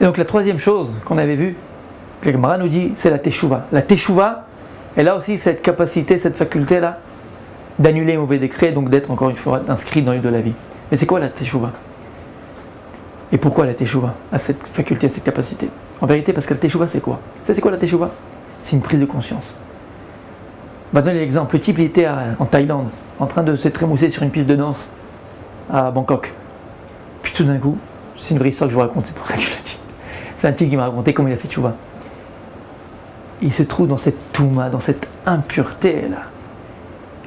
Et donc la troisième chose qu'on avait vue, que la Gemara nous dit, c'est la teshuva. La teshuva, elle a aussi cette capacité, cette faculté-là, d'annuler les mauvais décrets, donc d'être encore une fois inscrit dans le livre de la vie. Mais c'est quoi la teshuva? Et pourquoi la teshuva a cette faculté, cette capacité? En vérité, parce que la teshuva, c'est quoi? C'est quoi la teshuva? C'est une prise de conscience. On va donner l'exemple. Le type, il était en Thaïlande, en train de se trémousser sur une piste de danse à Bangkok. Puis tout d'un coup, c'est une vraie histoire que je vous raconte, c'est pour ça que je le dis. C'est un type qui m'a raconté comment il a fait teshuva. Il se trouve dans cette touma, dans cette impureté-là.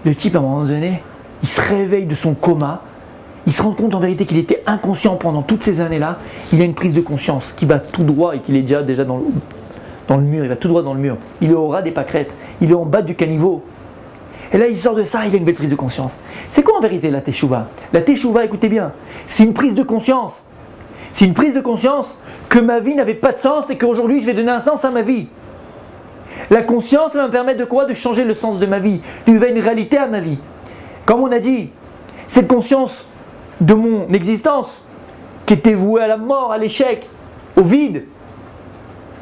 Le type, à un moment donné, il se réveille de son coma, il se rend compte en vérité qu'il était inconscient pendant toutes ces années-là. Il a une prise de conscience qui va tout droit et qu'il est déjà dans le mur, il va tout droit dans le mur. Il est au ras des pâquerettes, il est en bas du caniveau. Et là, il sort de ça, il a une belle prise de conscience. C'est quoi en vérité la teshuva? La teshuva, écoutez bien, c'est une prise de conscience. C'est une prise de conscience que ma vie n'avait pas de sens et qu'aujourd'hui, je vais donner un sens à ma vie. La conscience, elle va me permettre de quoi? De changer le sens de ma vie, de donner une réalité à ma vie. Comme on a dit, cette conscience de mon existence, qui était vouée à la mort, à l'échec, au vide,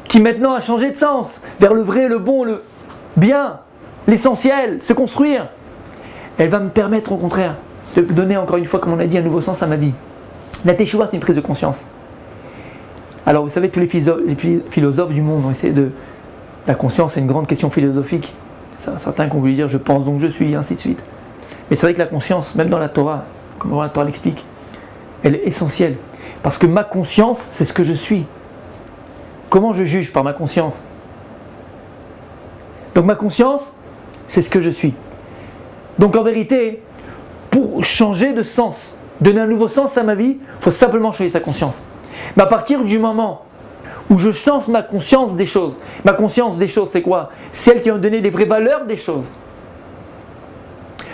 qui maintenant a changé de sens, vers le vrai, le bon, le bien, l'essentiel, se construire, elle va me permettre au contraire de donner encore une fois, comme on a dit, un nouveau sens à ma vie. La teshuva, c'est une prise de conscience. Alors vous savez, tous les philosophes du monde ont essayé de... La conscience, c'est une grande question philosophique. Certains qui ont voulu dire « je pense donc je suis », ainsi de suite. Mais c'est vrai que la conscience, même dans la Torah, comme la Torah l'explique, elle est essentielle. Parce que ma conscience, c'est ce que je suis. Comment je juge? Par ma conscience. Donc ma conscience, c'est ce que je suis. Donc en vérité, pour changer de sens, donner un nouveau sens à ma vie, il faut simplement changer sa conscience. Mais à partir du moment où je change ma conscience des choses, ma conscience des choses, c'est quoi? C'est elle qui va me donner les vraies valeurs des choses.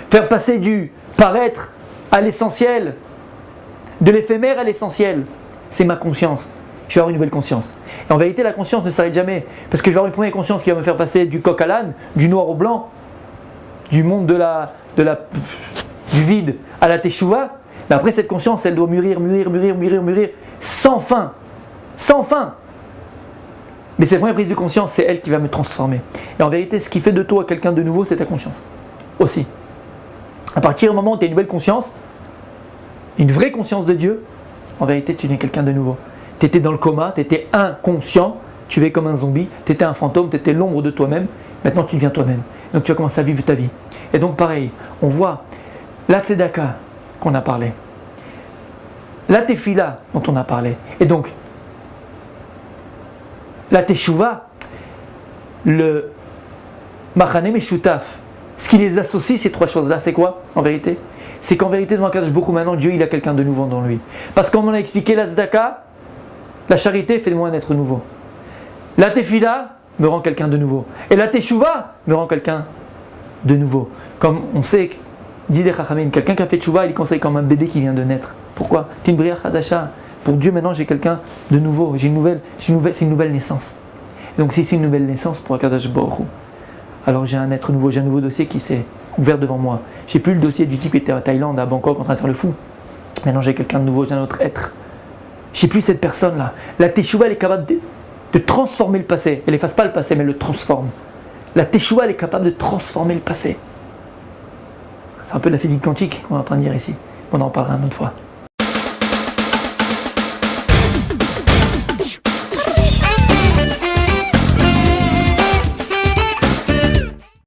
Faire passer du paraître à l'essentiel, de l'éphémère à l'essentiel, c'est ma conscience. Je vais avoir une nouvelle conscience. Et en vérité, la conscience ne s'arrête jamais. Parce que je vais avoir une première conscience qui va me faire passer du coq à l'âne, du noir au blanc, du monde du vide à la teshuva. Mais après, cette conscience, elle doit mûrir, sans fin. Sans fin. Mais cette première prise de conscience, c'est elle qui va me transformer. Et en vérité, ce qui fait de toi quelqu'un de nouveau, c'est ta conscience. Aussi. À partir du moment où tu as une nouvelle conscience, une vraie conscience de Dieu, en vérité, tu deviens quelqu'un de nouveau. Tu étais dans le coma, tu étais inconscient, tu es comme un zombie, tu étais un fantôme, tu étais l'ombre de toi-même, maintenant tu deviens toi-même. Donc tu vas commencer à vivre ta vie. Et donc pareil, on voit la tzedaka qu'on a parlé, la tefila dont on a parlé, et donc la teshuva, le machane meshutaf, ce qui les associe ces trois choses-là, c'est quoi en vérité? C'est qu'en vérité, devant Kadosh Baruch Hu, maintenant Dieu il a quelqu'un de nouveau dans lui. Parce qu'on a expliqué la tzedaka, la charité fait de moi un être nouveau. La tefila me rend quelqu'un de nouveau. Et la teshuva me rend quelqu'un de nouveau. Comme on sait, dit les Chachamim, quelqu'un qui a fait teshuva, il conseille comme un bébé qui vient de naître. Pourquoi? C'est une brière chadasha. Pour Dieu, maintenant j'ai quelqu'un de nouveau. C'est une nouvelle naissance. Et donc si c'est une nouvelle naissance pour Kadosh Baruch Hu, alors j'ai un être nouveau, j'ai un nouveau dossier qui s'est ouvert devant moi. J'ai plus le dossier du type qui était à Thaïlande, à Bangkok, en train de faire le fou. Maintenant j'ai quelqu'un de nouveau, j'ai un autre être. J'ai plus cette personne-là. La teshuva, elle est capable de transformer le passé. Elle n'efface pas le passé, mais elle le transforme. La teshuva, elle est capable de transformer le passé. C'est un peu de la physique quantique qu'on est en train de dire ici. On en parlera une autre fois.